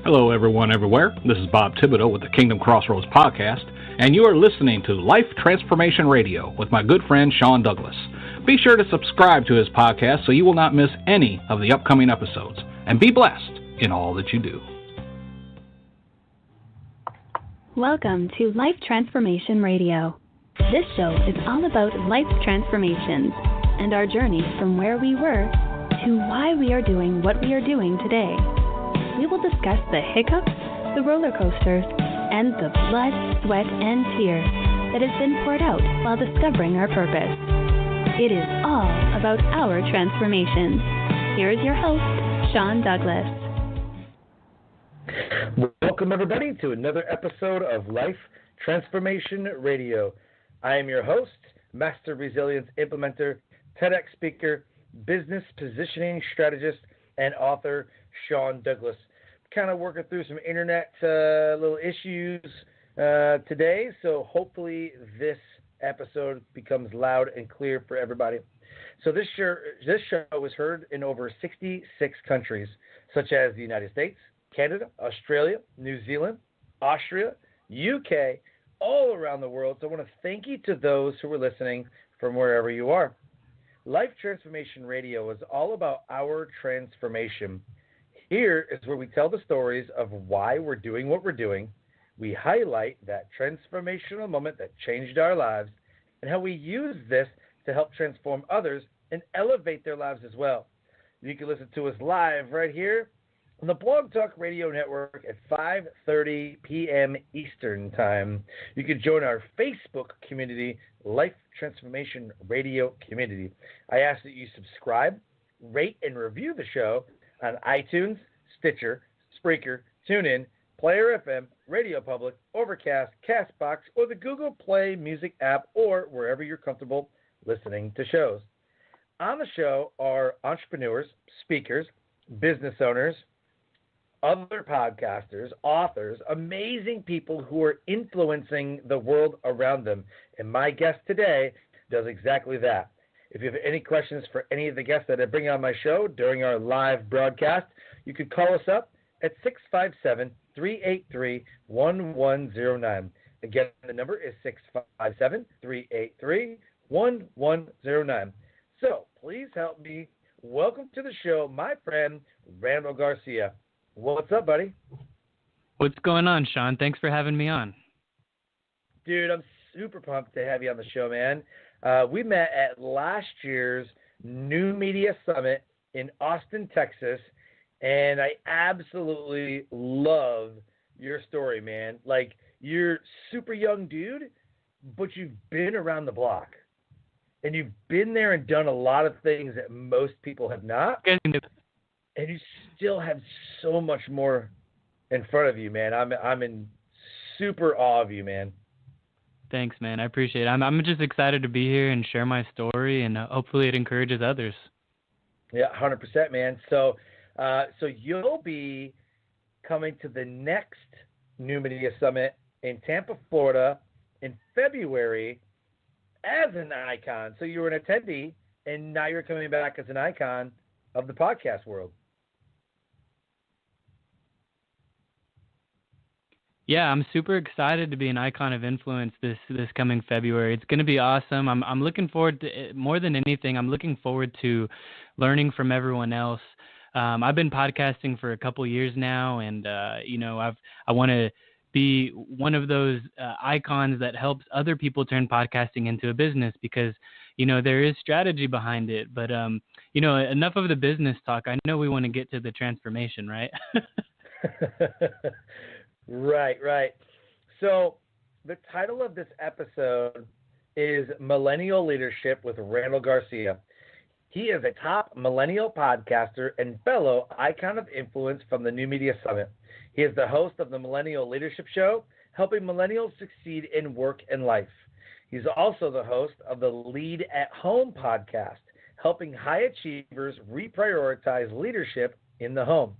Hello, everyone, everywhere. This is Bob Thibodeau with the Kingdom Crossroads podcast, and you are listening to Life Transformation Radio with my good friend Sean Douglas. Be sure to subscribe to his podcast so you will not miss any of the upcoming episodes, and be blessed in all that you do. Welcome to Life Transformation Radio. This show is all about life transformations and our journey from where we were to why we are doing what we are doing today. We will discuss the hiccups, the roller coasters, and the blood, sweat, and tears that has been poured out while discovering our purpose. It is all about our transformations. Here is your host, Sean Douglas. Welcome, everybody, to another episode of Life Transformation Radio. I am your host, Master Resilience Implementer, TEDx speaker, business positioning strategist, and author, Sean Douglas. Kind of working through some internet little issues today, so hopefully this episode becomes loud and clear for everybody. So this show is heard in over 66 countries, such as the United States, Canada, Australia, New Zealand, Austria, UK, all around the world. So I want to thank you to those who are listening from wherever you are. Life Transformation Radio is all about our transformation. Here is where we tell the stories of why we're doing what we're doing. We highlight that transformational moment that changed our lives and how we use this to help transform others and elevate their lives as well. You can listen to us live right here on the Blog Talk Radio Network at 5:30 p.m. Eastern Time. You can join our Facebook community, Life Transformation Radio Community. I ask that you subscribe, rate, and review the show on iTunes, Stitcher, Spreaker, TuneIn, Player FM, Radio Public, Overcast, CastBox, or the Google Play Music app, or wherever you're comfortable listening to shows. On the show are entrepreneurs, speakers, business owners, other podcasters, authors, amazing people who are influencing the world around them. And my guest today does exactly that. If you have any questions for any of the guests that I bring on my show during our live broadcast, you could call us up at 657-383-1109. Again, the number is 657-383-1109. So please help me welcome to the show my friend, Randall Garcia. What's up, buddy? What's going on, Sean? Thanks for having me on. Dude, I'm super pumped to have you on the show, man. We met at last year's New Media Summit in Austin, Texas, and I absolutely love your story, man. Like, you're super young dude, but you've been around the block, and you've been there and done a lot of things that most people have not, and you still have so much more in front of you, man. I'm in super awe of you, man. Thanks, man. I appreciate it. I'm just excited to be here and share my story, and hopefully it encourages others. Yeah, 100%, man. So you'll be coming to the next New Media Summit in Tampa, Florida in February as an icon. So you were an attendee, and now you're coming back as an icon of the podcast world. Yeah, I'm super excited to be an icon of influence this coming February. It's going to be awesome. I'm looking forward to it, more than anything. I'm looking forward to learning from everyone else. I've been podcasting for a couple years now, and I want to be one of those icons that helps other people turn podcasting into a business, because there is strategy behind it. But enough of the business talk. I know we want to get to the transformation, right? Right. So the title of this episode is Millennial Leadership with Randall Garcia. He is a top millennial podcaster and fellow icon of influence from the New Media Summit. He is the host of the Millennial Leadership Show, helping millennials succeed in work and life. He's also the host of the Lead at Home podcast, helping high achievers reprioritize leadership in the home.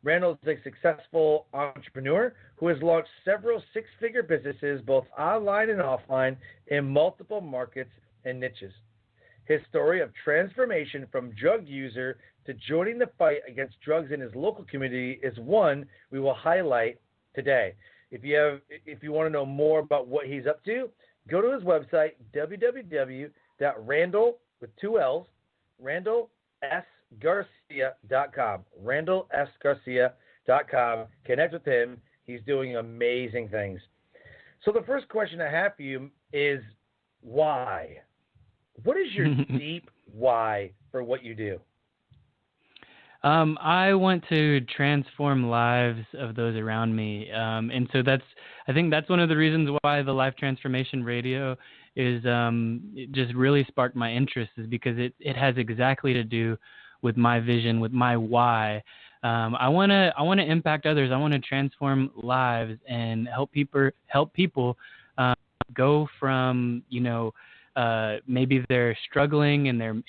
Randall is a successful entrepreneur who has launched several six-figure businesses, both online and offline, in multiple markets and niches. His story of transformation from drug user to joining the fight against drugs in his local community is one we will highlight today. If you want to know more about what he's up to, go to his website, www.randall, with two L's, randallsgarcia.com, randallsgarcia.com. Connect with him. He's doing amazing things. So the first question I have for you is why? What is your deep why for what you do? I want to transform lives of those around me. And so I think that's one of the reasons why the Life Transformation Radio is, it just really sparked my interest, is because it has exactly to do with my vision, with my why. I want to impact others. I want to transform lives and help people go from, maybe they're struggling in their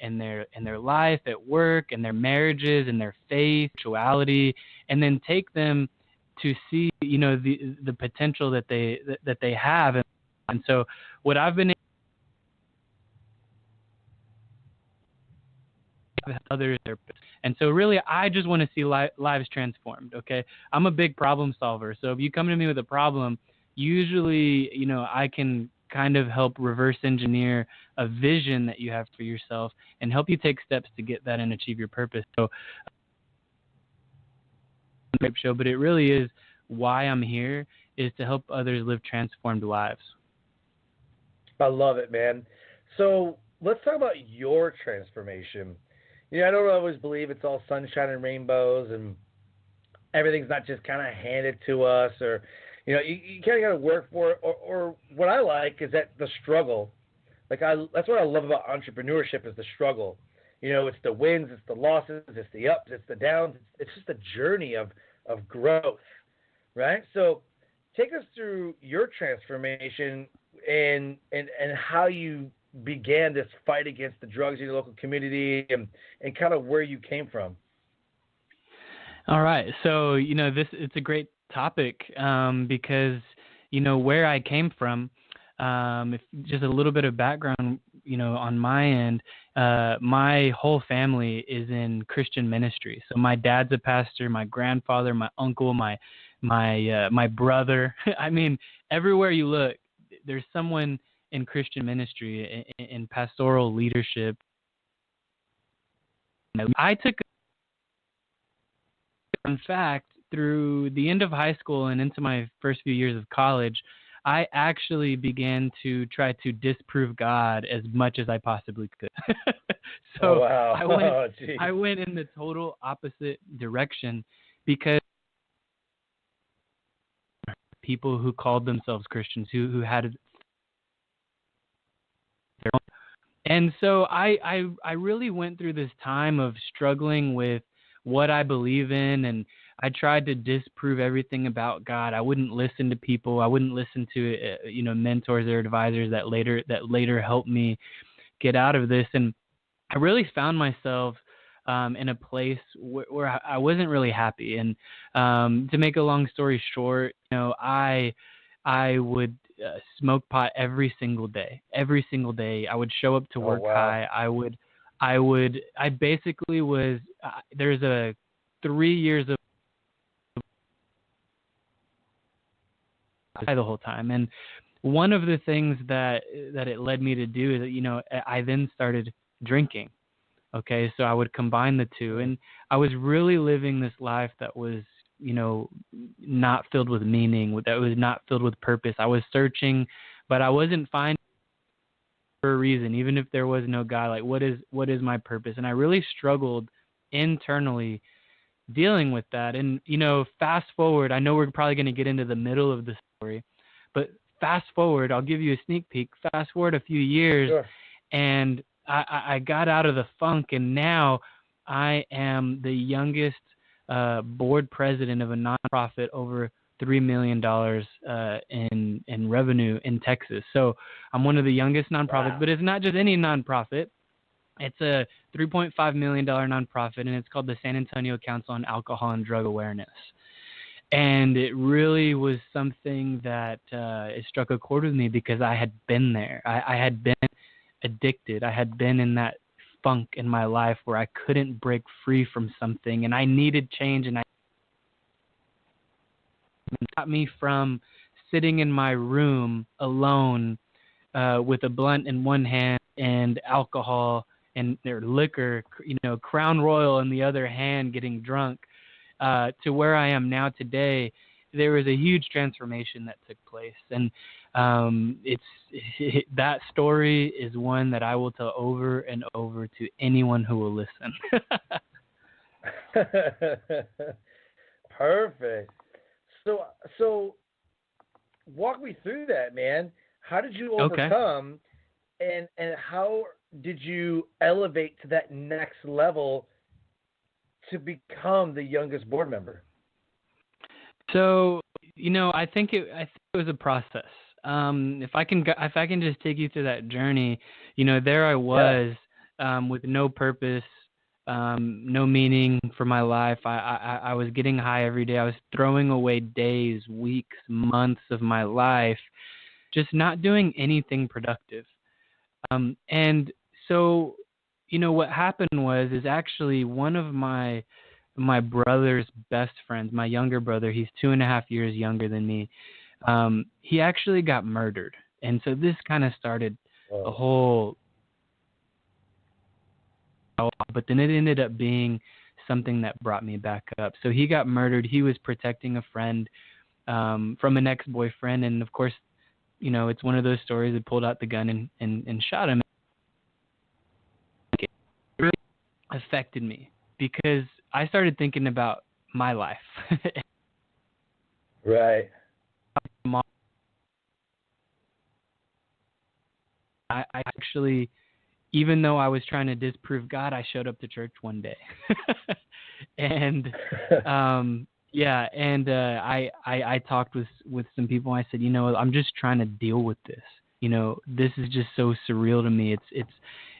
life, at work, in their marriages, in their faith, sexuality, and then take them to see, the potential that they have. And so what I've been others, and so really I just want to see lives transformed. Okay, I'm a big problem solver, so if you come to me with a problem, usually I can kind of help reverse engineer a vision that you have for yourself and help you take steps to get that and achieve your purpose. So show, but it really is why I'm here, is to help others live transformed lives. I love it, man. So let's talk about your transformation. I don't always believe it's all sunshine and rainbows and everything's not just kind of handed to us, or you kind of got to work for it. Or what I like is that the struggle. That's what I love about entrepreneurship, is the struggle. It's the wins, it's the losses, it's the ups, it's the downs. It's just a journey of growth, right? So take us through your transformation and how you began this fight against the drugs in your local community, and kind of where you came from. All right. So, it's a great topic, because, where I came from, if just a little bit of background, on my end, my whole family is in Christian ministry. So my dad's a pastor, my grandfather, my uncle, my brother. I mean, everywhere you look, there's someone in Christian ministry, in pastoral leadership. I took, in fact, through the end of high school and into my first few years of college, I actually began to try to disprove God as much as I possibly could. So I went in the total opposite direction, because people who called themselves Christians, who had their own. And so I really went through this time of struggling with what I believe in, and I tried to disprove everything about God. I wouldn't listen to people. I wouldn't listen to mentors or advisors that later helped me get out of this. And I really found myself in a place where I wasn't really happy. And to make a long story short, I would smoke pot every single day. Every single day, I would show up to work high. I basically was. There's a 3 years of the whole time, and one of the things that it led me to do is I then started drinking. Okay, so I would combine the two, and I was really living this life that was not filled with meaning, that was not filled with purpose. I was searching, but I wasn't finding for a reason, even if there was no God. Like, what is my purpose? And I really struggled internally dealing with that. And fast forward, I know we're probably going to get into the middle of the story, but fast forward, I'll give you a sneak peek. Fast forward a few years, sure. And I got out of the funk, and now I am the youngest board president of a nonprofit over $3 million in revenue in Texas. So I'm one of the youngest nonprofits, but it's not just any nonprofit. It's a $3.5 million nonprofit, and it's called the San Antonio Council on Alcohol and Drug Awareness. And it really was something that it struck a chord with me, because I had been there. I had been addicted. I had been in that funk in my life where I couldn't break free from something, and I needed change, and it got me from sitting in my room alone with a blunt in one hand and alcohol and their liquor, Crown Royal in the other hand, getting drunk, to where I am now today. There was a huge transformation that took place, and that story is one that I will tell over and over to anyone who will listen. Perfect. So walk me through that, man. How did you overcome, and how did you elevate to that next level to become the youngest board member? So, I think it was a process. If I can just take you through that journey, there I was, with no purpose, no meaning for my life. I was getting high every day. I was throwing away days, weeks, months of my life, just not doing anything productive. And so, what happened is actually one of my brother's best friends, my younger brother, he's 2.5 years younger than me. He actually got murdered. And so this kind of started a whole, but then it ended up being something that brought me back up. So he got murdered. He was protecting a friend from an ex-boyfriend. And of course, it's one of those stories that pulled out the gun and shot him. It really affected me because I started thinking about my life. Right. I actually, even though I was trying to disprove God, I showed up to church one day. And I talked with some people. I said, I'm just trying to deal with this. This is just so surreal to me.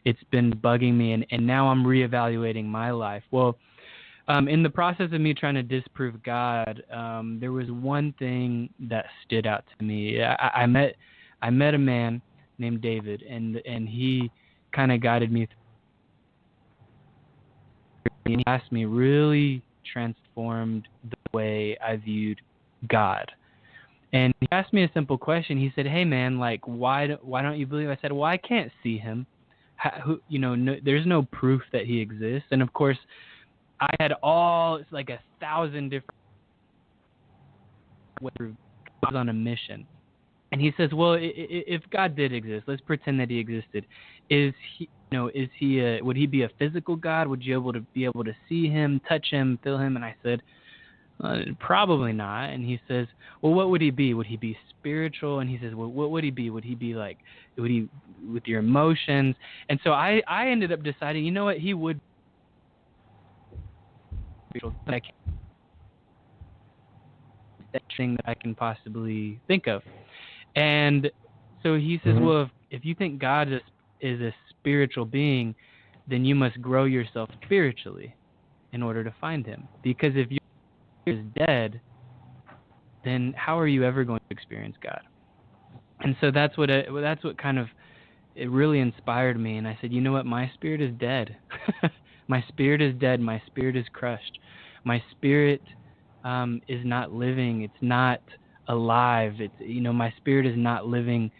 It's been bugging me, and now I'm reevaluating my life. Well, in the process of me trying to disprove God, there was one thing that stood out to me. I met a man named David, and he kind of guided me through. And he asked me, really transformed the way I viewed God. And he asked me a simple question. He said, "Hey man, like why don't you believe?" I said, "Well, I can't see him. There's no proof that he exists." And of course, I had it's like 1,000 different ways. I was on a mission. And he says, "Well, if God did exist, let's pretend that he existed. Would he be a physical God? Would you be able to see him, touch him, feel him?" And I said, "Probably not." And he says, "Well, what would he be? Would he be spiritual?" And he says, "Well, what would he be? Would he be like, would he with your emotions?" And so I ended up deciding, you know what, he would be spiritual. That thing that I can possibly think of. And so he says, "Well, if you think God is a spiritual being, then you must grow yourself spiritually in order to find him. Because if your spirit is dead, then how are you ever going to experience God?" And so that's what kind of, it really inspired me. And I said, you know what, my spirit is dead. My spirit is dead. My spirit is crushed. My spirit is not living. It's not alive. It's, my spirit is not living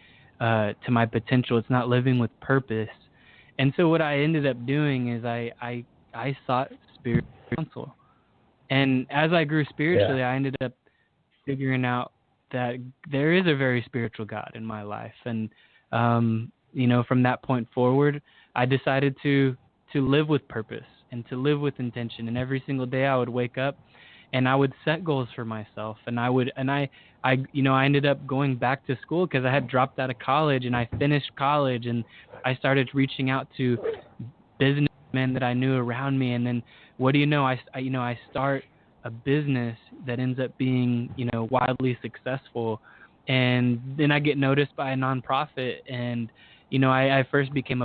to my potential. It's not living with purpose. And so what I ended up doing is I sought spiritual counsel. And as I grew spiritually, I ended up figuring out that there is a very spiritual God in my life. And, from that point forward, I decided to live with purpose and to live with intention. And every single day I would wake up and I would set goals for myself. And I ended up going back to school because I had dropped out of college, and I finished college, and I started reaching out to businessmen that I knew around me. And then what do you know? I start a business that ends up being, wildly successful. And then I get noticed by a nonprofit, and, I first became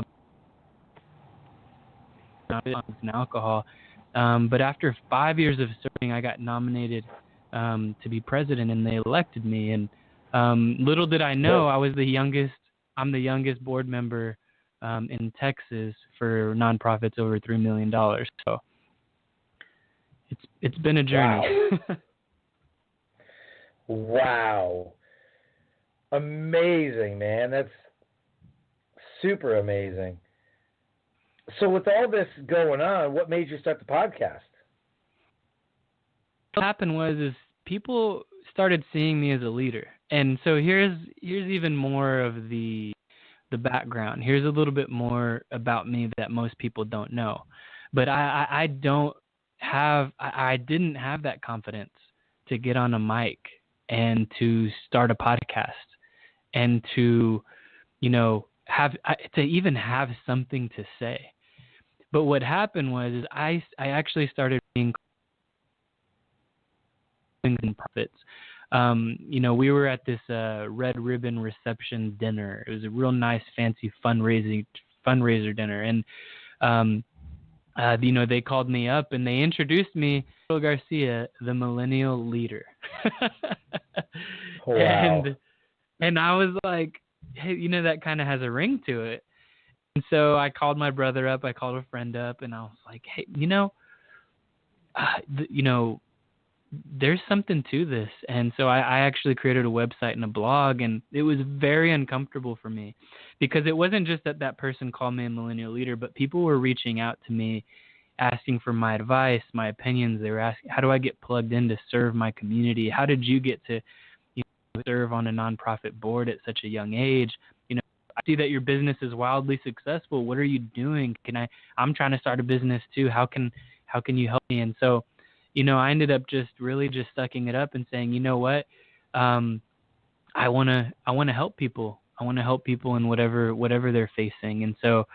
and alcohol. But after 5 years of serving, I got nominated to be president, and they elected me. And little did I know, I'm the youngest board member in Texas for nonprofits over $3 million. So it's been a journey. Wow. Wow. Amazing, man. That's super amazing. So with all this going on, what made you start the podcast? What happened was people started seeing me as a leader. And so here's even more of the background. Here's a little bit more about me that most people don't know. But I didn't have that confidence to get on a mic and to start a podcast and to, even have something to say. But what happened was I actually started being in profits. We were at this red ribbon reception dinner. It was a real nice, fancy fundraiser dinner, and they called me up and they introduced me, Randall Garcia, the Millennial Leader. Wow. And I was like, hey, that kind of has a ring to it. And so I called my brother up, I called a friend up, and I was like, hey, there's something to this. And so I actually created a website and a blog, and it was very uncomfortable for me because it wasn't just that person called me a millennial leader, but people were reaching out to me asking for my advice, my opinions. They were asking, how do I get plugged in to serve my community? How did you get to serve on a nonprofit board at such a young age? I see that your business is wildly successful. What are you doing? I'm trying to start a business too. How can you help me? And so, I ended up just sucking it up and saying, you know what? I want to help people. I want to help people in whatever they're facing. And so,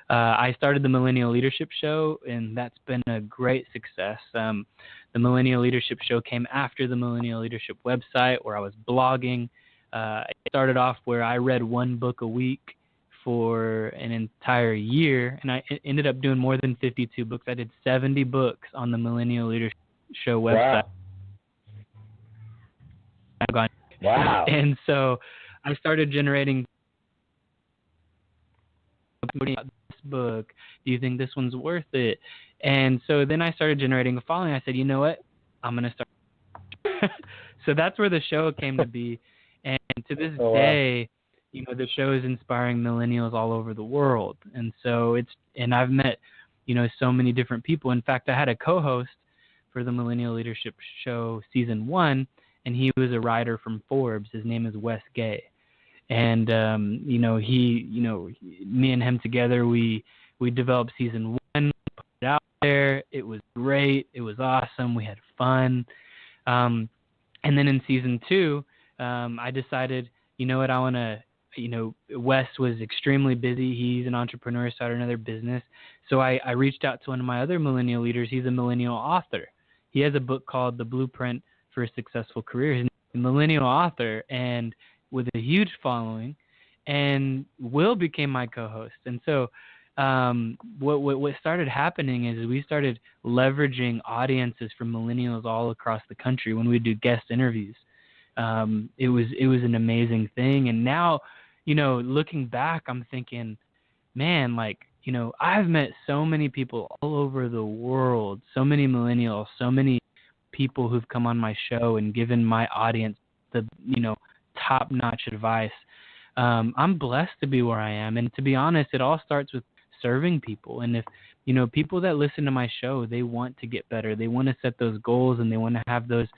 I started the Millennial Leadership Show, and that's been a great success. The Millennial Leadership Show came after the Millennial Leadership website, where I was blogging. It started off where I read one book a week for an entire year, and I ended up doing more than 52 books. I did 70 books on the Millennial Leadership Show website. Wow. And so I started generating this book. Do you think this one's worth it? And so then I started generating a following. I said, you know what? I'm going to start. So that's where the show came to be. And to this day, the show is inspiring millennials all over the world. And so I've met, so many different people. In fact, I had a co-host for the Millennial Leadership Show season 1, and he was a writer from Forbes. His name is Wes Gay. And, me and him together, we developed season 1, put it out there. It was great. It was awesome. We had fun. And then in season 2, I decided, I want to, Wes was extremely busy. He's an entrepreneur, started another business. So I reached out to one of my other millennial leaders. He's a millennial author. He has a book called The Blueprint for a Successful Career. He's a millennial author and with a huge following, and Will became my co-host. And so what started happening is we started leveraging audiences from millennials all across the country when we do guest interviews. It was an amazing thing. And now, looking back, I'm thinking, man, I've met so many people all over the world, so many millennials, so many people who've come on my show and given my audience the, top-notch advice. I'm blessed to be where I am. And to be honest, it all starts with serving people. And if, people that listen to my show, they want to get better. They want to set those goals, and they want to have those,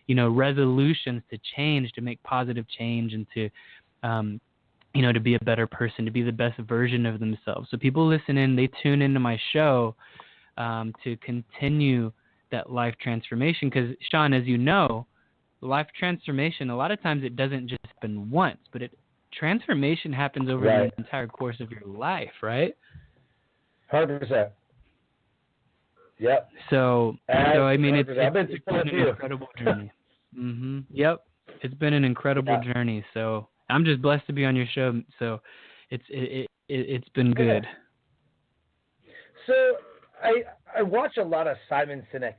resolutions to change, to make positive change, and to, to be a better person, to be the best version of themselves. So people listen in, they tune into my show to continue that life transformation. Because, Sean, as you know, life transformation, a lot of times it doesn't just happen once, but transformation happens over the entire course of your life, right? 100%. Yep. So I mean, it's been an incredible journey. Mm-hmm. Yep. It's been an incredible journey. So I'm just blessed to be on your show. So it's been good. So I watch a lot of Simon Sinek.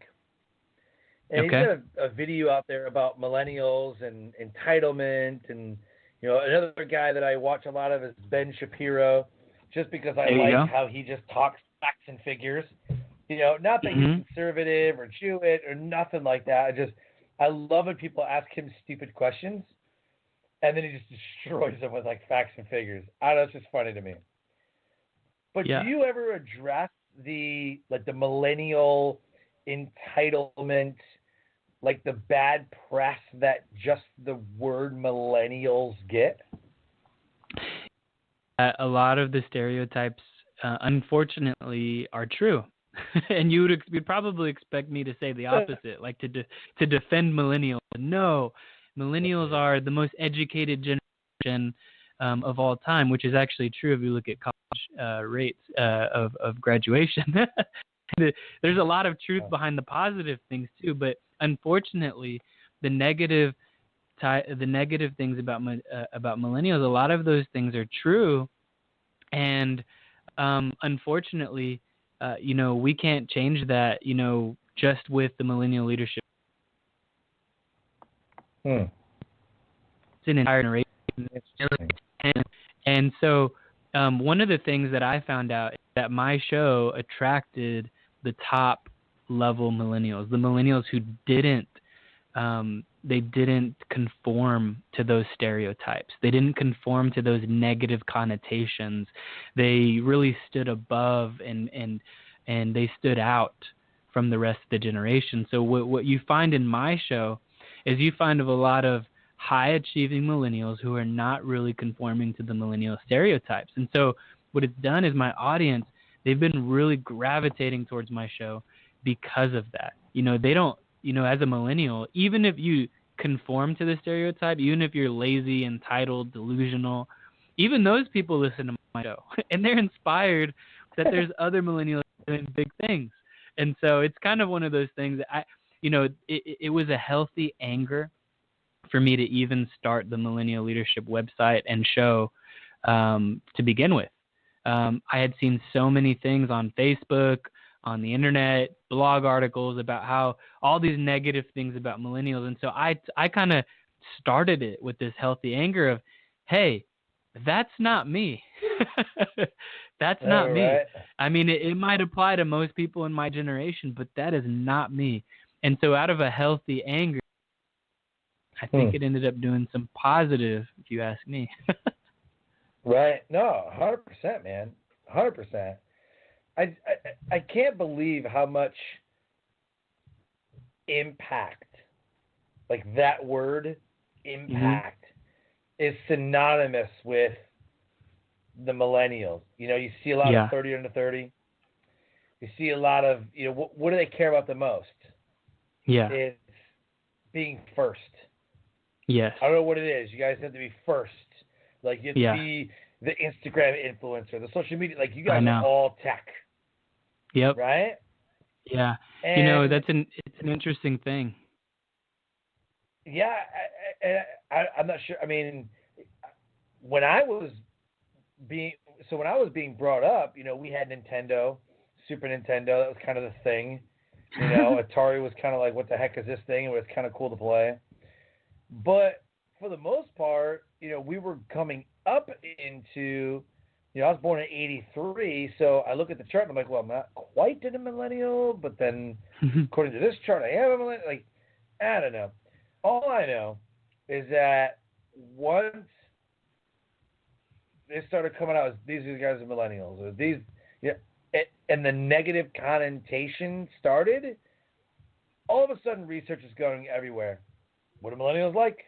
And he's got a video out there about millennials and entitlement. And, another guy that I watch a lot of is Ben Shapiro. just because I There you like go. how he just talks facts and figures. You know, not that he's conservative or Jewish or nothing like that. I love when people ask him stupid questions, and then he just destroys them with like facts and figures. I don't know, it's just funny to me. But Yeah. do you ever address the millennial entitlement, like the bad press that just the word millennials get? A lot of the stereotypes, unfortunately, are true. And you'd probably expect me to say the opposite, like to defend millennials. No, millennials are the most educated generation of all time, which is actually true if you look at college rates of graduation. There's a lot of truth behind the positive things too, but unfortunately, the negative things about millennials, a lot of those things are true, and unfortunately, we can't change that, just with the millennial leadership. It's an entire generation. And so one of the things that I found out is that my show attracted the top level millennials, the millennials who didn't conform to those stereotypes. They didn't conform to those negative connotations. They really stood above and they stood out from the rest of the generation. So what you find in my show is you find of a lot of high-achieving millennials who are not really conforming to the millennial stereotypes. And so what it's done is my audience, they've been really gravitating towards my show because of that. They don't, as a millennial, even if you conform to the stereotype, even if you're lazy, entitled, delusional, even those people listen to my show. And they're inspired that there's other millennials doing big things. And so it's kind of one of those things that it was a healthy anger for me to even start the Millennial Leadership website and show to begin with. I had seen so many things on Facebook, on the internet, blog articles about how all these negative things about millennials. And so I kind of started it with this healthy anger of, hey, that's not me. That's not me. Right. I mean, it might apply to most people in my generation, but that is not me. And so out of a healthy anger, I think it ended up doing some positive, if you ask me. Right. No, 100%, man. 100%. I can't believe how much impact, like that word, impact, is synonymous with the millennials. You see a lot of 30 under 30. You see a lot of, what do they care about the most? Yeah. It's being first. Yes. I don't know what it is. You guys have to be first. Like, you have to be the Instagram influencer, the social media. Like, you guys are all tech. Yep. Right? Yeah. And it's an interesting thing. Yeah. I'm not sure. I mean, when I was being brought up, we had Nintendo, Super Nintendo. That was kind of the thing. Atari was kind of like, what the heck is this thing? It was kind of cool to play. But for the most part, we were coming up into, I was born in 83, so I look at the chart and I'm like, well, I'm not quite a millennial, but then according to this chart, I am a millennial. Like, I don't know. All I know is that once they started coming out as these guys are millennials, or these, and the negative connotation started, all of a sudden research is going everywhere. What are millennials like?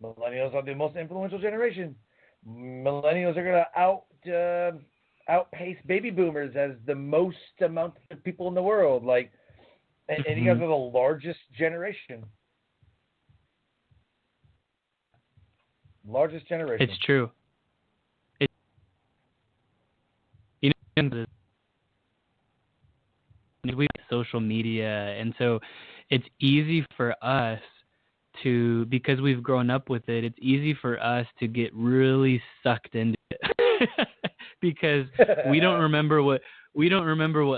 Millennials are the most influential generation. Millennials are going to outpace baby boomers as the most amount of people in the world. Like, and you guys are the largest generation. Largest generation. It's true. We have social media, and so it's easy for us to, because we've grown up with it, it's easy for us to get really sucked into it because we don't remember what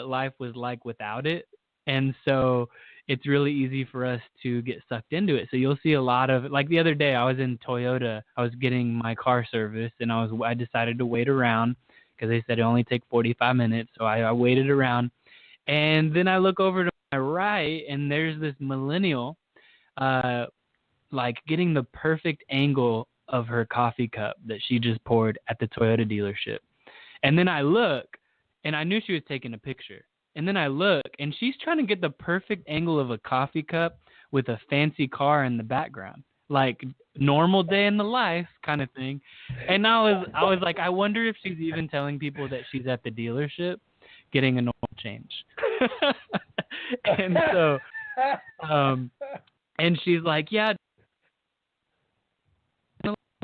life was like without it. And so it's really easy for us to get sucked into it. So you'll see a lot of, like the other day I was in Toyota, I was getting my car serviced, and I decided to wait around because they said it only take 45 minutes. So I waited around. And then I look over to my right, and there's this millennial, like getting the perfect angle of her coffee cup that she just poured at the Toyota dealership. And then I look, and I knew she was taking a picture. And then I look, and she's trying to get the perfect angle of a coffee cup with a fancy car in the background, like normal day in the life kind of thing. And I was like, I wonder if she's even telling people that she's at the dealership getting an oil change. And so, and she's like, yeah.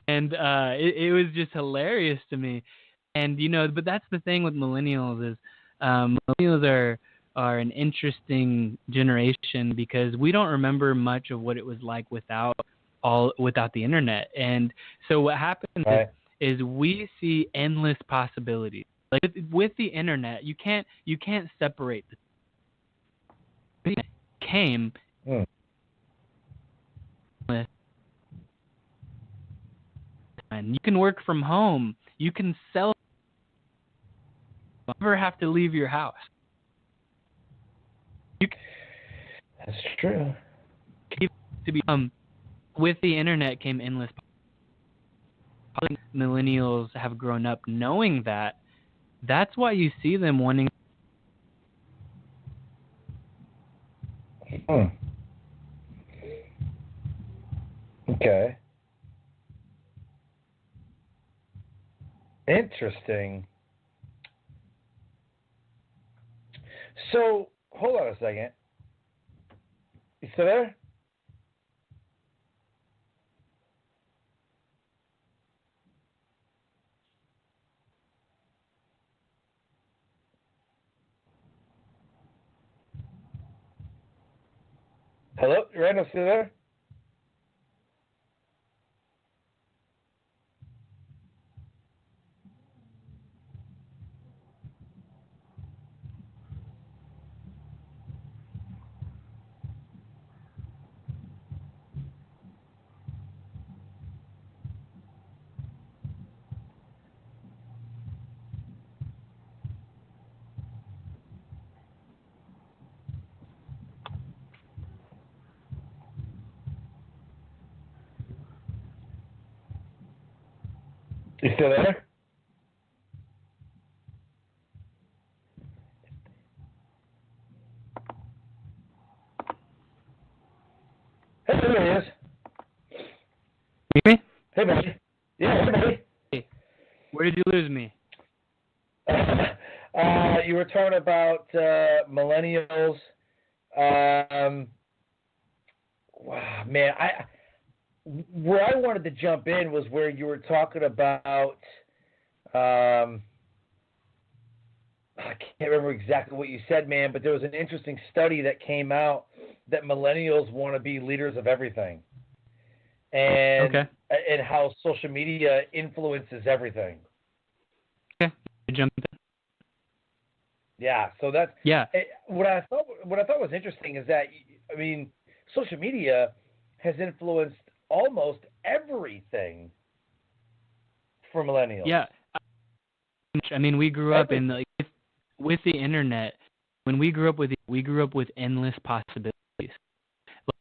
And it was just hilarious to me. And, but that's the thing with millennials is millennials are an interesting generation because we don't remember much of what it was like without the internet. And so what happens is we see endless possibilities. Like with the internet, you can't separate the came with, and you can work from home. You can sell. You never have to leave your house. That's true. With the internet came endless. Millennials have grown up knowing that. That's why you see them wanting. Okay. Interesting. So, hold on a second. You still there? Hello? Randall, still there? You still there? Hey, there he is. Me? Hey, buddy. Yeah, hey, buddy. Hey, where did you lose me? You were talking about millennials. Wow, man, where I wanted to jump in was where you were talking about. I can't remember exactly what you said, man, but there was an interesting study that came out that millennials want to be leaders of everything, and how social media influences everything. Okay, jump in. Yeah, so that's what I thought was interesting is that, I mean, social media has influenced almost everything for millennials. Yeah, I mean, we grew up in with the internet. When we grew up with endless possibilities.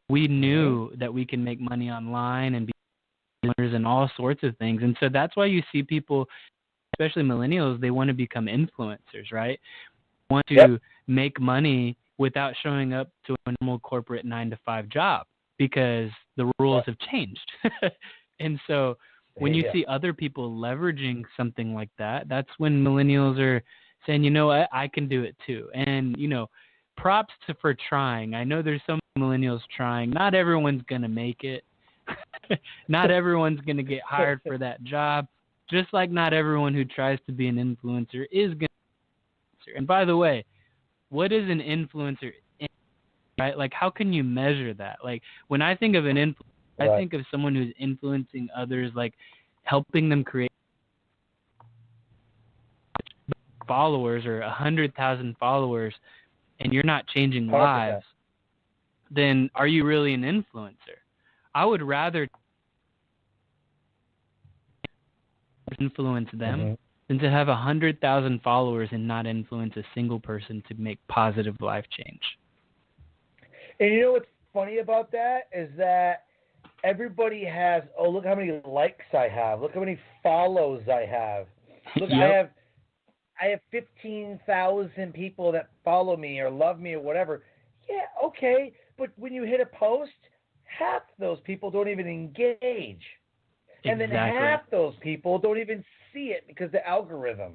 We knew that we can make money online and be learners and all sorts of things, and so that's why you see people, especially millennials, they want to become influencers, right? Want to make money without showing up to a normal corporate 9-to-5 job because the rules have changed. And so when you see other people leveraging something like that, that's when millennials are saying, you know what, I can do it too. And, props for trying. I know there's some millennials trying. Not everyone's going to make it. Not everyone's going to get hired for that job. Just like not everyone who tries to be an influencer is going to. And by the way, what is an influencer? Right? Like, how can you measure that? Like, when I think of an influencer, I think of someone who's influencing others, like helping them create followers or 100,000 followers, and you're not changing lives, then are you really an influencer? I would rather influence them than to have 100,000 followers and not influence a single person to make positive life change. And you know what's funny about that is that everybody has, oh, look how many likes I have. Look how many follows I have. Look, Yep. I have 15,000 people that follow me or love me or whatever. Yeah, okay. But when you hit a post, half those people don't even engage. And then half those people don't even see it because the algorithm.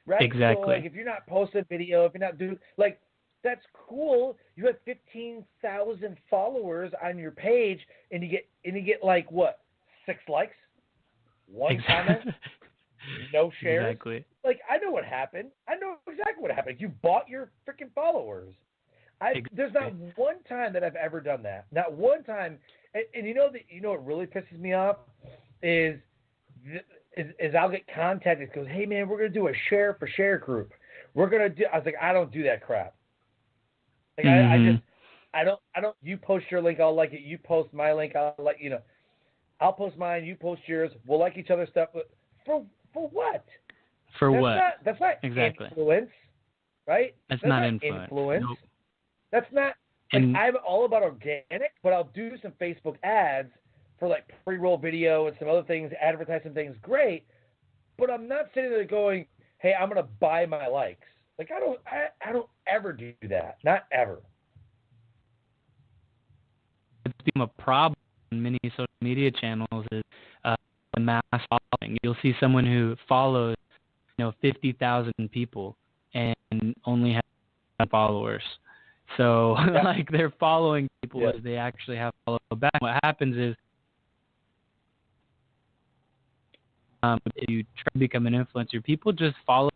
Right? Exactly. So, like, if you're not posting video, if you're not doing, like, that's cool. You have 15,000 followers on your page, and you get like what, 6 likes, 1 comment, no shares. Exactly. Like, I know what happened. I know exactly what happened. You bought your freaking followers. There's not one time that I've ever done that. Not one time. And you know what really pisses me off is I'll get contacted. It goes, hey man, we're gonna do a share for share group. I was like, I don't do that crap. Like I don't. You post your link, I'll like it. You post my link, I'll like, I'll post mine. You post yours. We'll like each other's stuff. But for what? That's not exactly influence, right? That's not influence. Nope. That's not. Like, I'm all about organic, but I'll do some Facebook ads for like pre-roll video and some other things, advertise some things. Great, but I'm not sitting there going, hey, I'm gonna buy my likes. Like I don't ever do that. Not ever. It's become a problem in many social media channels is the mass following. You'll see someone who follows, 50,000 people and only has followers. So like they're following people as they actually have to follow back. What happens is if you try to become an influencer, people just follow.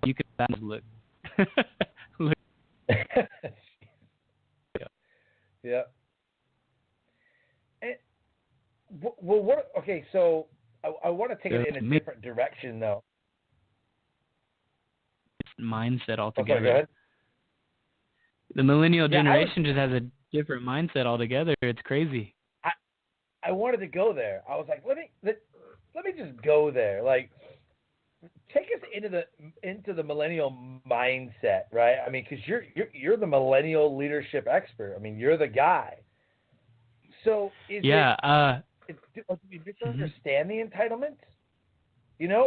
You can look. Look. Yeah. And, well, what? Okay, so I want to take it in a different direction, though. Mindset altogether. Okay, go ahead. The millennial generation just has a different mindset altogether. It's crazy. I wanted to go there. I was like, let me just go there. Like, take us into the millennial mindset, right? I mean, because you're the millennial leadership expert. I mean, you're the guy. So do we misunderstand the entitlement?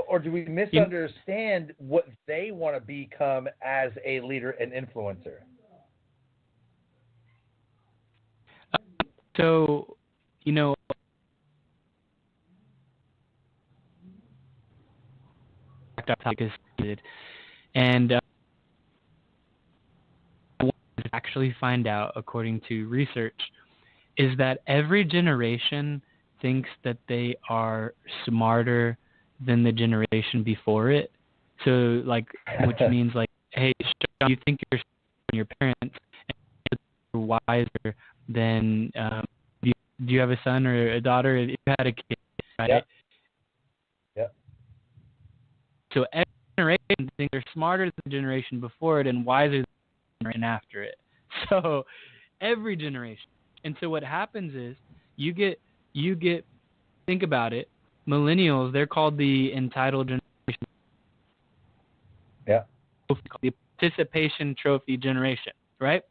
Or do we misunderstand what they want to become as a leader and influencer? So, topic is needed, and what we actually find out, according to research, is that every generation thinks that they are smarter than the generation before it. So, like, which means like, hey, Sean, you think you're smarter than your parents and you're wiser than do you have a son or a daughter? If you had a kid, right? Yep. So every generation thinks they're smarter than the generation before it and wiser than the generation after it. So every generation. And so what happens is you get think about it, millennials, they're called the entitled generation. Yeah. The participation trophy generation, right?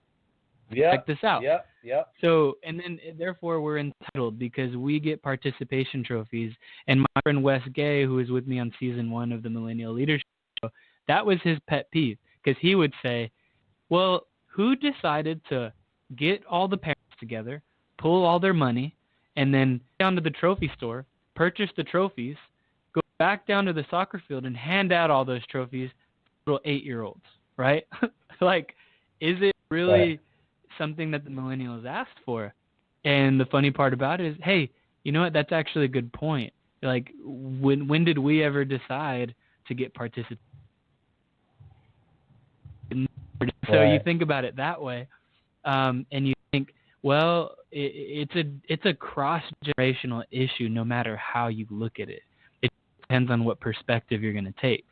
Yeah. Check this out. Yeah. Yeah. So, and then therefore we're entitled because we get participation trophies. And my friend Wes Gay, who is with me on season 1 of the Millennial Leadership Show, that was his pet peeve because he would say, well, who decided to get all the parents together, pull all their money, and then down to the trophy store, purchase the trophies, go back down to the soccer field and hand out all those trophies to little 8-year-olds, right? Like, is it really something that the millennials asked for? And the funny part about it is, hey, you know what? That's actually a good point. Like, when did we ever decide to get participation? So you think about it that way, and you think, well, it's a cross-generational issue no matter how you look at it. It depends on what perspective you're going to take.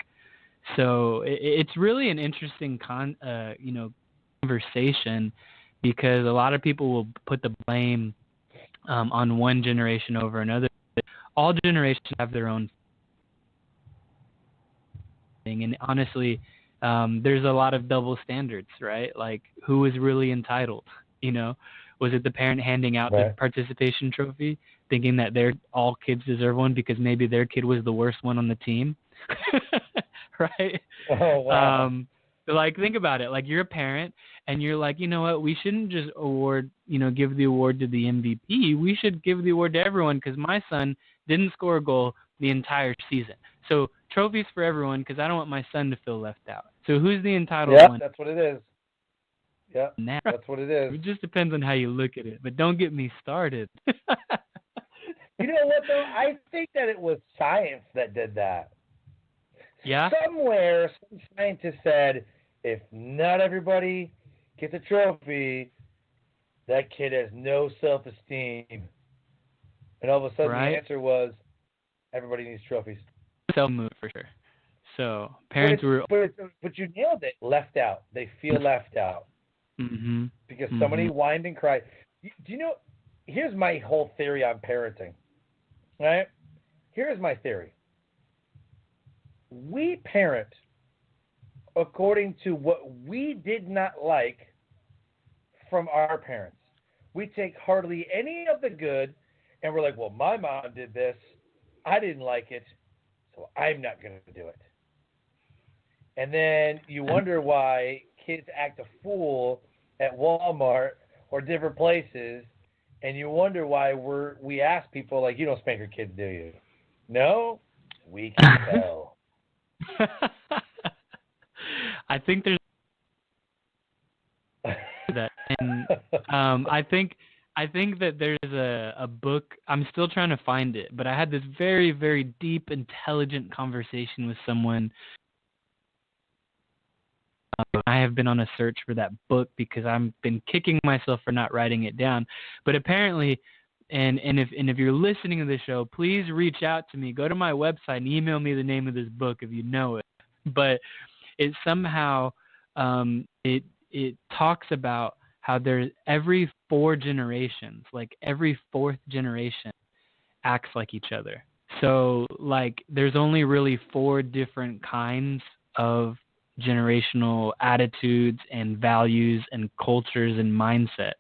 So it's really an interesting conversation because a lot of people will put the blame on one generation over another. all generations have their own thing, and honestly, there's a lot of double standards, right? Like, who is really entitled? You know, was it the parent handing out the participation trophy, thinking that all kids deserve one because maybe their kid was the worst one on the team, right? Oh, wow. Like, think about it. Like, you're a parent, and you're like, you know what? We shouldn't just give the award to the MVP. We should give the award to everyone because my son didn't score a goal the entire season. So trophies for everyone because I don't want my son to feel left out. So who's the entitled one? Yeah, that's what it is. Yeah, that's what it is. It just depends on how you look at it. But don't get me started. You know what, though? I think that it was science that did that. Yeah? Somewhere, some scientist said, if not everybody gets a trophy, that kid has no self-esteem. And all of a sudden, the answer was, everybody needs trophies. Self-move, for sure. So, parents But you nailed it. Left out. They feel left out. Mm-hmm. Because somebody whined and cried. Do you know, here's my whole theory on parenting. Right? Here's my theory. We parent according to what we did not like from our parents. We take hardly any of the good, and we're like, well, my mom did this. I didn't like it, so I'm not going to do it. And then you wonder why kids act a fool at Walmart or different places, and you wonder why we ask people, like, you don't spank your kids, do you? No? We can tell. I think there's that, and I think that there's a book. I'm still trying to find it, but I had this very, very deep, intelligent conversation with someone. I have been on a search for that book because I've been kicking myself for not writing it down. But apparently, and if you're listening to the show, please reach out to me. Go to my website and email me the name of this book if you know it. But it somehow it talks about how there's every 4 generations, like every 4th generation acts like each other. So like there's only really 4 different kinds of generational attitudes and values and cultures and mindsets.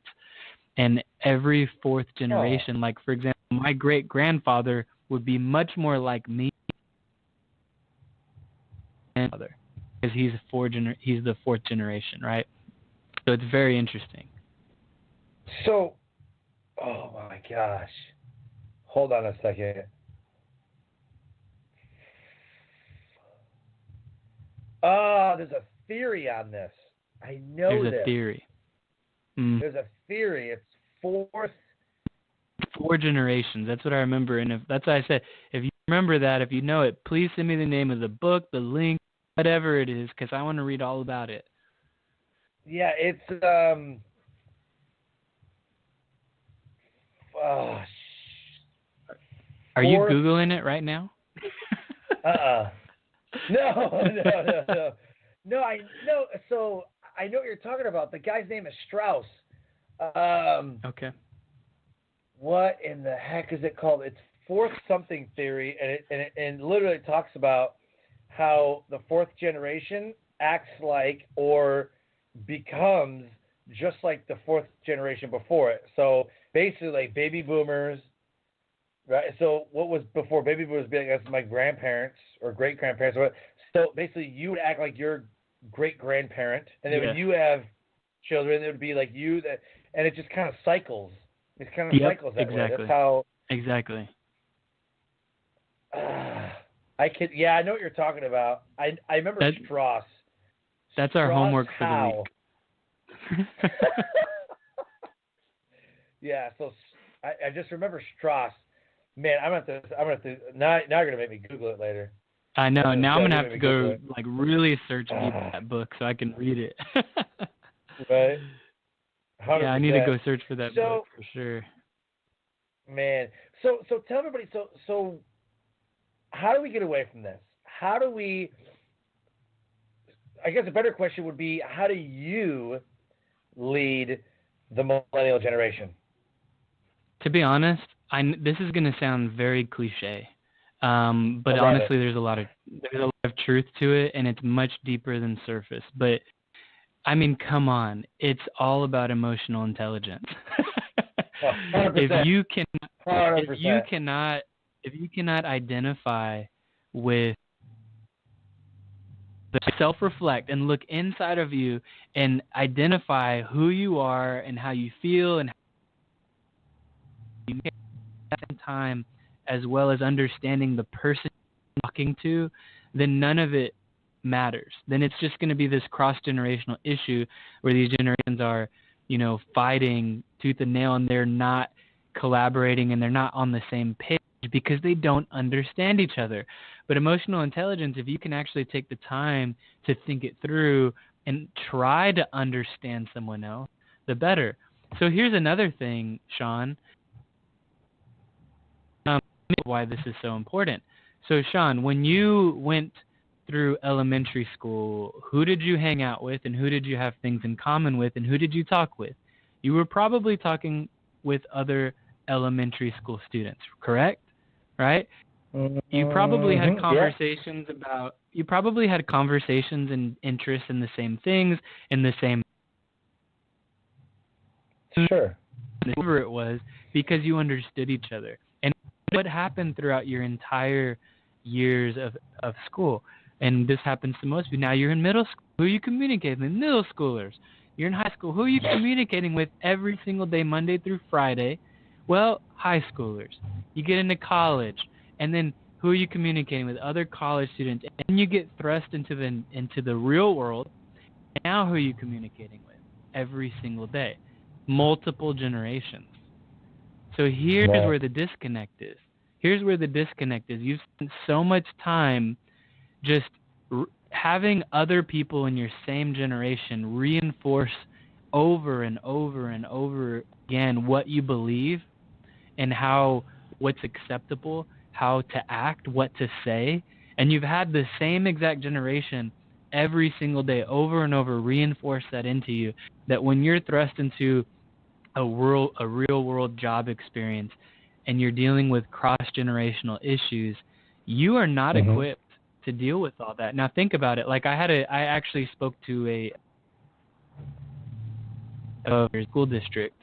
And every 4th generation, like for example, my great-grandfather would be much more like me because he's the 4th generation, right? So it's very interesting. So, oh my gosh. Hold on a second. There's a theory on this. I know There's a theory. There's a theory. It's 4 generations. That's what I remember. And that's why I said, if you remember that, if you know it, please send me the name of the book, the link, whatever it is, because I want to read all about it. Yeah, it's Are you Googling it right now? No, so I know what you're talking about. The guy's name is Strauss. Okay. What in the heck is it called? It's 4th something theory, and it literally talks about how the 4th generation acts like or becomes just like the 4th generation before it. So basically, like baby boomers, right? So what was before baby boomers being like my grandparents or great grandparents? So basically, you would act like your great grandparent, and then when you have children, it would be like you. And it just kind of cycles. It kind of cycles that way. That's how. Exactly. I know what you're talking about. I remember Strauss. That's our homework for the week. Yeah, so I just remember Strauss. Man, I'm gonna have to. Now you're gonna make me Google it later. I know. Now I'm gonna have to go like really search deep that book so I can read it. Right. 100%. Yeah, I need to go search for that book for sure. Man, so tell everybody. So how do we get away from this? How do we? I guess a better question would be, how do you lead the millennial generation? To be honest, this is going to sound very cliche, but honestly, there's a lot of truth to it, and it's much deeper than surface. But I mean, come on, it's all about emotional intelligence. 100%. If you 100%. cannot identify with, self-reflect and look inside of you and identify who you are and how you feel and how you make time, as well as understanding the person you're talking to, then none of it matters. Then it's just going to be this cross-generational issue where these generations are, fighting tooth and nail, and they're not collaborating and they're not on the same page because they don't understand each other. But emotional intelligence, if you can actually take the time to think it through and try to understand someone else, the better. So here's another thing, Sean, why this is so important. So, Sean, when you went through elementary school, who did you hang out with, and who did you have things in common with, and who did you talk with? You were probably talking with other elementary school students, correct? Right? You probably had conversations and interests in the same things, in the same. Sure. Whatever it was, because you understood each other. And what happened throughout your entire years of school? And this happens to most people. Now you're in middle school. Who are you communicating with? Middle schoolers. You're in high school. Who are you communicating with every single day, Monday through Friday? Well, high schoolers. You get into college, and then who are you communicating with? Other college students. And you get thrust into the real world. And now who are you communicating with? Every single day. Multiple generations. So here's where the disconnect is. Here's where the disconnect is. You've spent so much time just having other people in your same generation reinforce over and over and over again what you believe and what's acceptable, how to act, what to say. And you've had the same exact generation every single day over and over reinforce that into you, that when you're thrust into a real world job experience and you're dealing with cross-generational issues, you are not equipped to deal with all that. Now think about it. Like I actually spoke to a school district,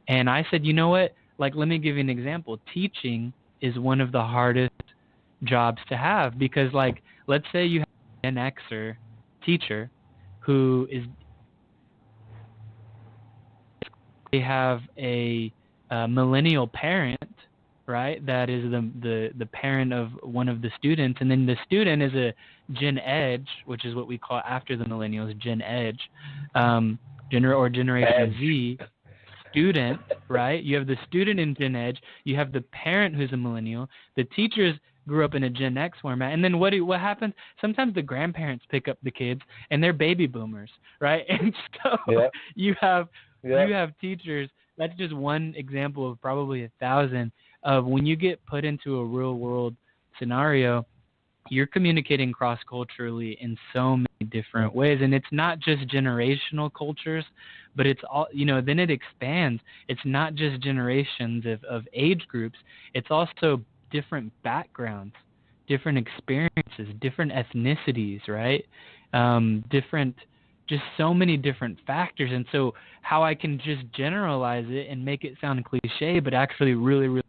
and I said, you know what? Like, let me give you an example. Teaching is one of the hardest jobs to have because, like, let's say you have an Gen Xer teacher who is, they have a millennial parent, right? That is the parent of one of the students, and then the student is a Gen Edge, which is what we call after the millennials, Gen Edge, Generation Z student, right? You have the student in Gen Edge, you have the parent who's a millennial, the teachers grew up in a Gen X format, and then what happens? Sometimes the grandparents pick up the kids, and they're baby boomers, right? And so you have teachers. That's just one example of probably 1,000 of when you get put into a real world scenario, you're communicating cross-culturally in so many different ways. And it's not just generational cultures, but it's all, then it expands. It's not just generations of age groups. It's also different backgrounds, different experiences, different ethnicities, right? Just so many different factors. And so how I can just generalize it and make it sound cliche, but actually really, really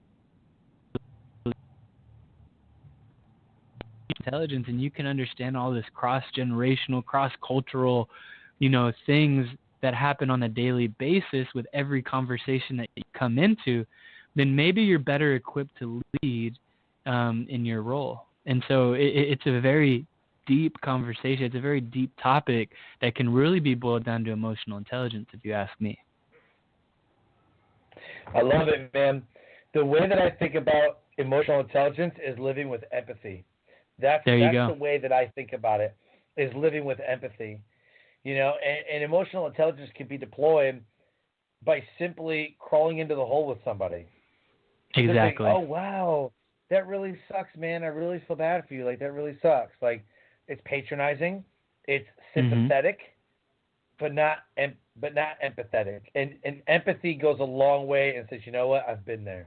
intelligence, and you can understand all this cross-generational, cross-cultural, things that happen on a daily basis with every conversation that you come into, then maybe you're better equipped to lead in your role. And so it's a very deep conversation. It's a very deep topic that can really be boiled down to emotional intelligence, if you ask me. I love it, man. The way that I think about emotional intelligence is living with empathy. That's the way that I think about it, is living with empathy. And emotional intelligence can be deployed by simply crawling into the hole with somebody. Exactly. Like, oh, wow, that really sucks, man. I really feel bad for you. Like, that really sucks. Like, it's patronizing, it's sympathetic, but not empathetic. And empathy goes a long way and says, you know what, I've been there.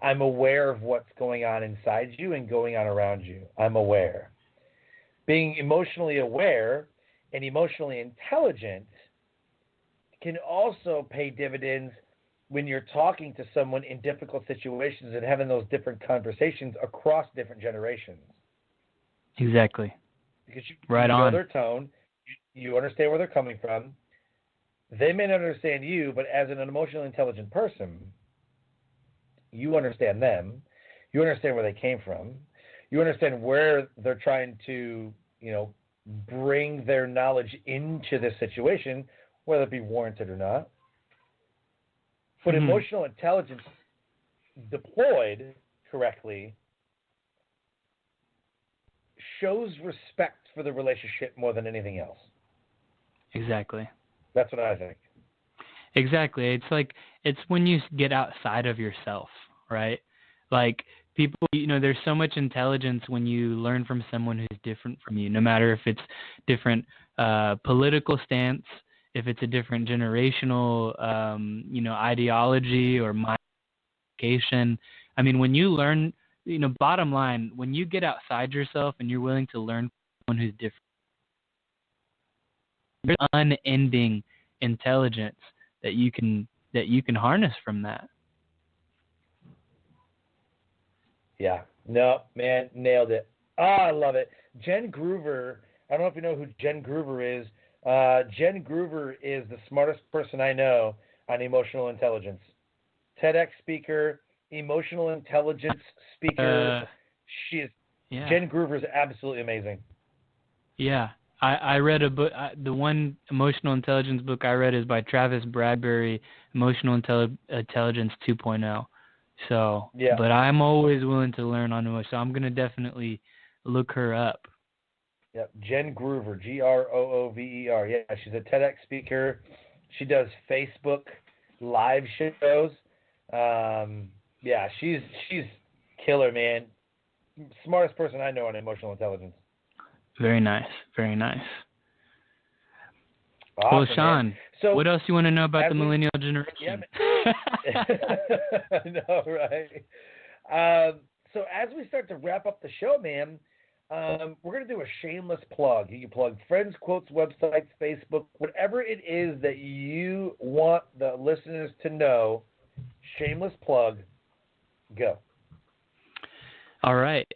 I'm aware of what's going on inside you and going on around you. I'm aware. Being emotionally aware and emotionally intelligent can also pay dividends when you're talking to someone in difficult situations and having those different conversations across different generations. Exactly. Because you know on. their tone, you understand where they're coming from. They may not understand you, but as an emotionally intelligent person, you understand them. You understand where they came from. You understand where they're trying to, bring their knowledge into this situation, whether it be warranted or not. But emotional intelligence deployed correctly shows respect for the relationship more than anything else. Exactly. That's what I think. Exactly. It's when you get outside of yourself, right? Like people, there's so much intelligence when you learn from someone who's different from you, no matter if it's different political stance, if it's a different generational, ideology or mind education. I mean, when you learn, bottom line, when you get outside yourself and you're willing to learn from someone who's different, there's unending intelligence that you can harness from that. Yeah. No, man, nailed it. Oh, I love it. Jen Groover, I don't know if you know who Jen Groover is. Jen Groover is the smartest person I know on emotional intelligence. TEDx speaker, emotional intelligence speaker. Jen Groover is absolutely amazing. Yeah. I read a book. The one emotional intelligence book I read is by Travis Bradberry, Emotional Intelligence 2.0. So, yeah. But I'm always willing to learn on it, so I'm going to definitely look her up. Yep, Jen Groover, Groover. Yeah, she's a TEDx speaker. She does Facebook live shows. Yeah, she's killer, man. Smartest person I know on emotional intelligence. Very nice. Very nice. Awesome, well, Sean, so, what else you want to know about the millennial generation? Yeah, I know, right? So as we start to wrap up the show, man, we're going to do a shameless plug. You can plug friends, quotes, websites, Facebook, whatever it is that you want the listeners to know. Shameless plug. Go. All right.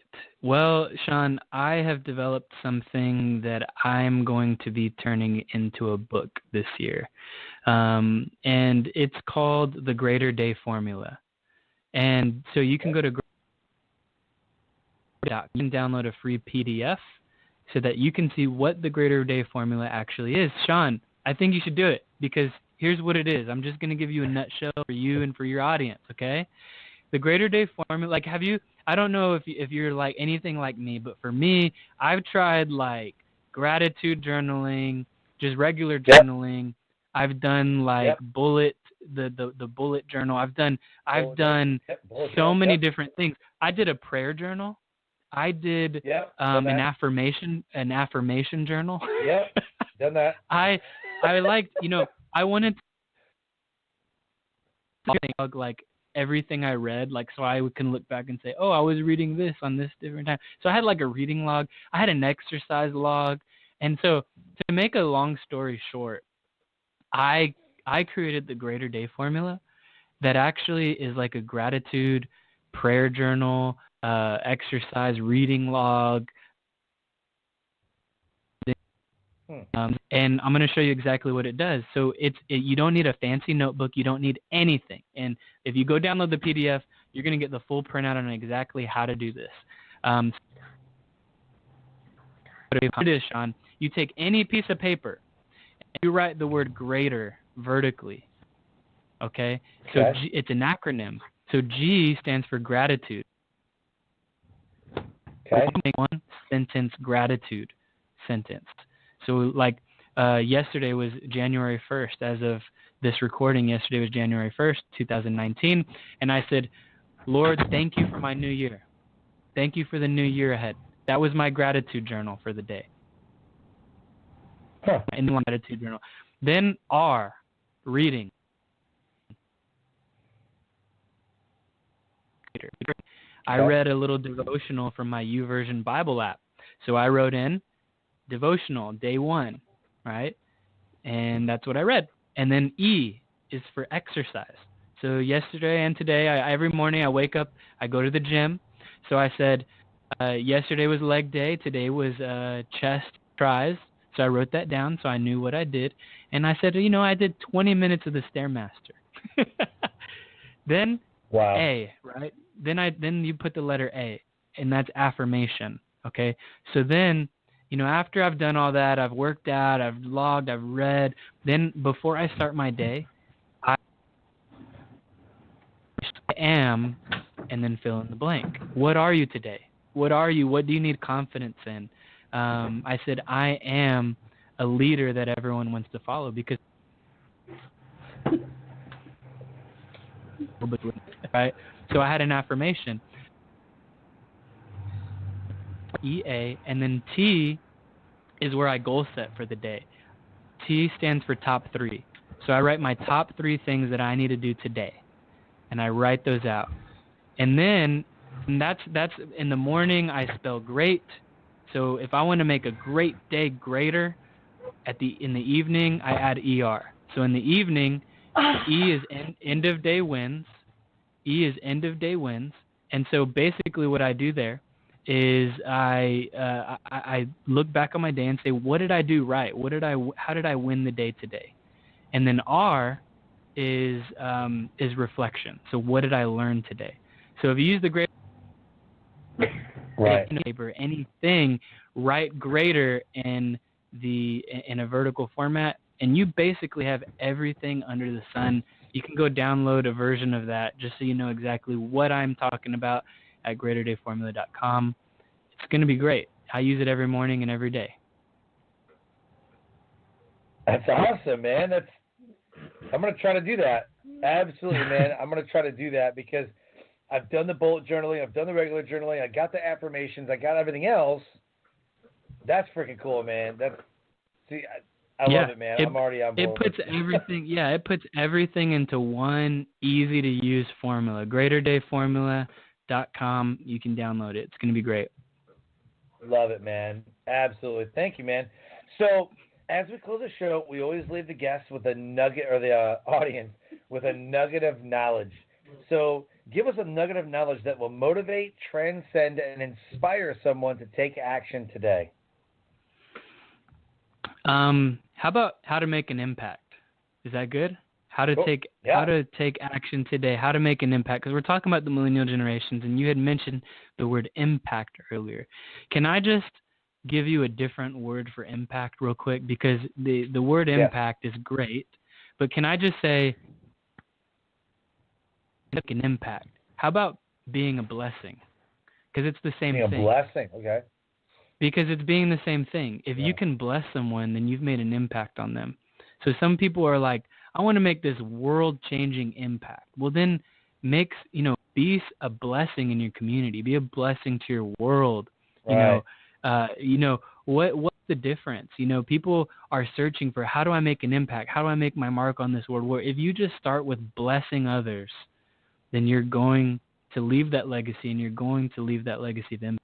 Well, Sean, I have developed something that I'm going to be turning into a book this year. And it's called The Greater Day Formula. And so you can go to you can download a free PDF so that you can see what the Greater Day Formula actually is. Sean, I think you should do it because here's what it is. I'm just going to give you a nutshell for you and for your audience, okay? The Greater Day Formula, like I don't know if you're like anything like me, but for me, I've tried like gratitude journaling, just regular journaling. I've done like bullet, the bullet journal. I've done so many different things. I did a prayer journal. I did an affirmation journal. Yeah, done that. I liked, I wanted to like everything I read, like so I can look back and say, oh, I was reading this on this different time. So I had like a reading log. I had an exercise log. And so to make a long story short, I created the Greater Day Formula that actually is like a gratitude prayer journal, exercise reading log. And I'm going to show you exactly what it does. So you don't need a fancy notebook. You don't need anything. And if you go download the PDF, you're going to get the full printout on exactly how to do this. It is, Sean. You take any piece of paper and you write the word greater vertically. Okay? So it's an acronym. So G stands for gratitude. Okay. One sentence gratitude sentence. So like yesterday was January 1st. As of this recording, yesterday was January 1st, 2019. And I said, Lord, thank you for my new year. Thank you for the new year ahead. That was my gratitude journal for the day. In the gratitude journal. Then R, reading. I read a little devotional from my YouVersion Bible app. So I wrote in devotional, day 1, right? And that's what I read. And then E is for exercise. So yesterday and today, every morning I wake up, I go to the gym. So I said, yesterday was leg day, today was chest tries. So I wrote that down so I knew what I did. And I said, I did 20 minutes of the Stairmaster. Then Wow. A, right? Then you put the letter A, and that's affirmation, okay? So then, after I've done all that, I've worked out, I've logged, I've read, then before I start my day, I am, and then fill in the blank. What are you today? What are you? What do you need confidence in? I said, I am a leader that everyone wants to follow because right? So I had an affirmation. EA, and then T is where I goal set for the day. T stands for top 3. So I write my top 3 things that I need to do today, and I write those out. And then that's in the morning I spell great. So if I want to make a great day greater, in the evening I add ER. So in the evening, E is end of day wins. E is end of day wins. And so basically what I do there is I look back on my day and say, what did I do right? How did I win the day today? And then R is reflection. So what did I learn today? So if you use the great paper, anything, write greater in a vertical format, and you basically have everything under the sun. You can go download a version of that just so you know exactly what I'm talking about at greaterdayformula.com. It's going to be great. I use it every morning and every day. That's awesome, man. I'm going to try to do that. Absolutely, man. I'm going to try to do that because I've done the bullet journaling. I've done the regular journaling. I got the affirmations. I got everything else. That's freaking cool, man. I love it, man. I'm already on board. It puts everything into one easy to use formula. greaterdayformula.com. You can download it. It's going to be great. Love it, man. Absolutely. Thank you, man. So as we close the show, we always leave the guests with a nugget, or the audience with a nugget of knowledge. So give us a nugget of knowledge that will motivate, transcend, and inspire someone to take action today. How about how to make an impact? Is that good? How to take action today, how to make an impact, because we're talking about the millennial generations, and you had mentioned the word impact earlier. Can I just give you a different word for impact real quick? Because the word impact is great, but can I just say make an impact? How about being a blessing? Because it's the same thing. Being a blessing, okay. Because it's being the same thing. If you can bless someone, then you've made an impact on them. So some people are like, I want to make this world-changing impact. Well, then be a blessing in your community. Be a blessing to your world. Right. What's the difference? People are searching for, how do I make an impact? How do I make my mark on this world? Well, if you just start with blessing others, then you're going to leave that legacy, and you're going to leave that legacy of impact.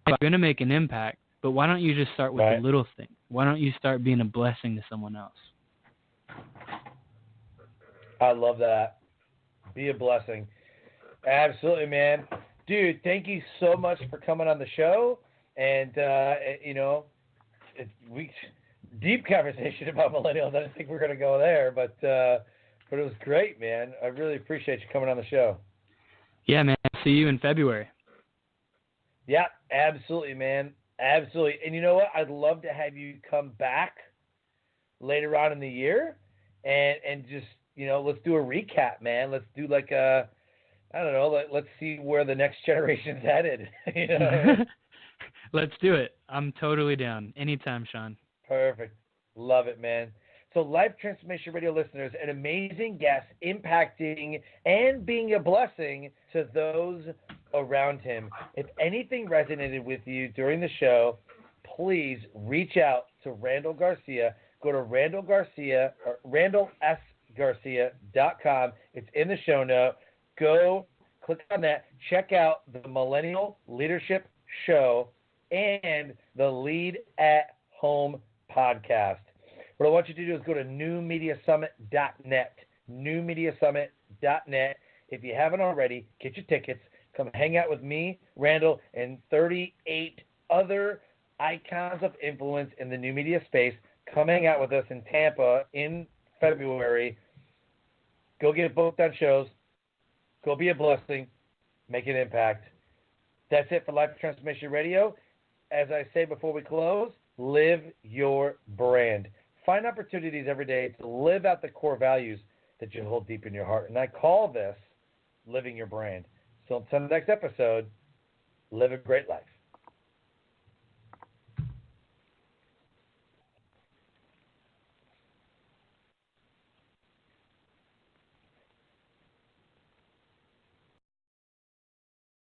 You're going to make an impact, but why don't you just start with the little thing? Why don't you start being a blessing to someone else? I love that. Be a blessing. Absolutely, man. Dude, thank you so much for coming on the show. And, deep conversation about millennials. I didn't think we were going to go there, but it was great, man. I really appreciate you coming on the show. Yeah, man. See you in February. Yeah, absolutely, man. Absolutely. And you know what? I'd love to have you come back later on in the year and just, let's do a recap, man. Let's do let's see where the next generation's headed. Let's do it. I'm totally down. Anytime, Sean. Perfect. Love it, man. So Life Transformation Radio listeners, an amazing guest impacting and being a blessing to those around him. If anything resonated with you during the show, please reach out to Randall Garcia. Go to Randall Garcia or RandallSGarcia.com. It's in the show note. Go click on that. Check out the Millennial Leadership Show and the Lead at Home podcast. What I want you to do is go to newmediasummit.net, newmediasummit.net. If you haven't already, get your tickets. Come hang out with me, Randall, and 38 other icons of influence in the new media space. Come hang out with us in Tampa in February. Go get booked on shows. Go be a blessing. Make an impact. That's it for Life Transformation Radio. As I say before we close, live your brand. Find opportunities every day to live out the core values that you hold deep in your heart. And I call this living your brand. So until the next episode, live a great life.